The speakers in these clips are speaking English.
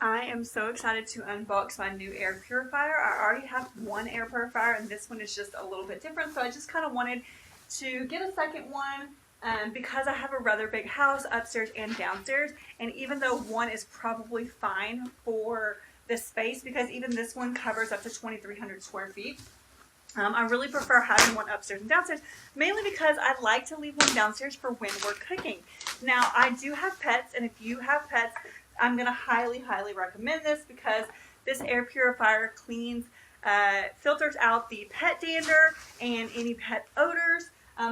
I am so excited to unbox my new air purifier. I already have one air purifier and this one is just a little bit different, so I just kind of wanted to get a second one because I have a rather big house upstairs and downstairs, and even though one is probably fine for this space because even this one covers up to 2,300 square feet, I really prefer having one upstairs and downstairs, mainly because I like to leave one downstairs for when we're cooking. Now, I do have pets, and if you have pets, I'm going to highly recommend this because this air purifier cleans, filters out the pet dander and any pet odors.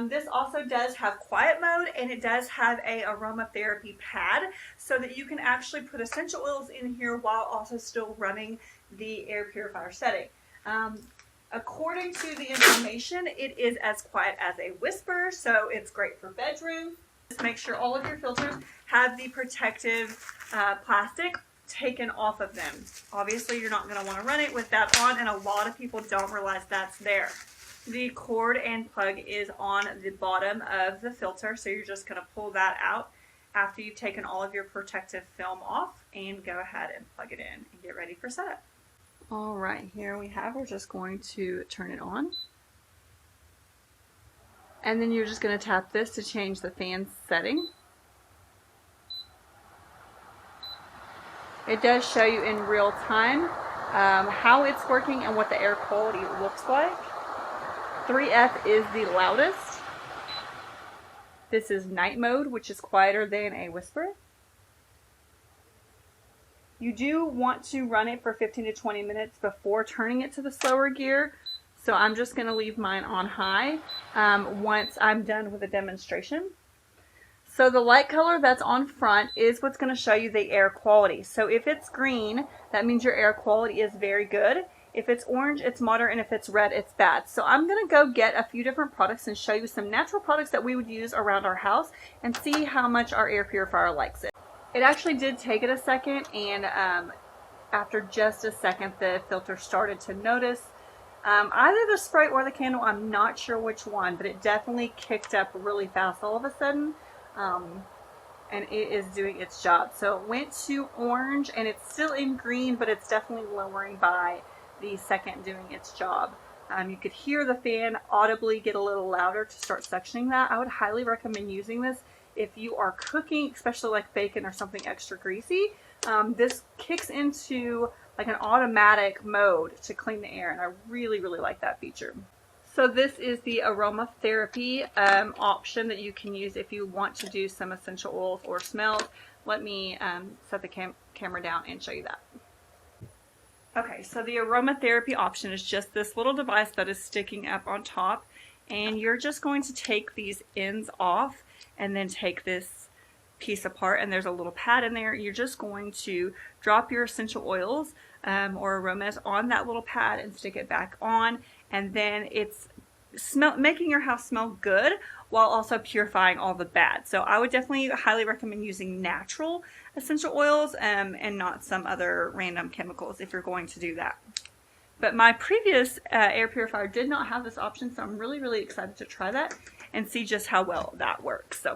This also does have quiet mode, and it does have a aromatherapy pad so that you can actually put essential oils in here while also still running the air purifier setting. According to the information, it is as quiet as a whisper, so it's great for bedrooms. Just make sure all of your filters have the protective plastic taken off of them. Obviously, you're not going to want to run it with that on, and a lot of people don't realize that's there. The cord and plug is on the bottom of the filter, so you're just going to pull that out after you've taken all of your protective film off and go ahead and plug it in and get ready for setup. All right, here we have, we're just going to turn it on. And then you're just going to tap this to change the fan setting. It does show you in real time how it's working and what the air quality looks like. 3F is the loudest. This is night mode, which is quieter than a whisper. You do want to run it for 15 to 20 minutes before turning it to the slower gear. So I'm just going to leave mine on high once I'm done with the demonstration. So the light color that's on front is what's going to show you the air quality. So if it's green, that means your air quality is very good. If it's orange, it's moderate, and if it's red, it's bad. So I'm going to go get a few different products and show you some natural products that we would use around our house and see how much our air purifier likes it. It actually did take it a second, and after just a second, the filter started to notice either the spray or the candle. I'm not sure which one, but it definitely kicked up really fast all of a sudden, and it is doing its job. So it went to orange, and it's still in green, but it's definitely lowering by the second doing its job. You could hear the fan audibly get a little louder to start suctioning that. I would highly recommend using this if you are cooking, especially like bacon or something extra greasy. This kicks into like an automatic mode to clean the air, and I really like that feature. So this is the aromatherapy option that you can use if you want to do some essential oils or smells. Let me set the camera down and show you that. Okay, so the aromatherapy option is just this little device that is sticking up on top, and you're just going to take these ends off and then take this piece apart, and there's a little pad in there. You're just going to drop your essential oils or aromas on that little pad and stick it back on, and then it's making your house smell good while also purifying all the bad. So I would definitely highly recommend using natural essential oils and not some other random chemicals if you're going to do that. But my previous air purifier did not have this option, so I'm really excited to try that and see just how well that works. So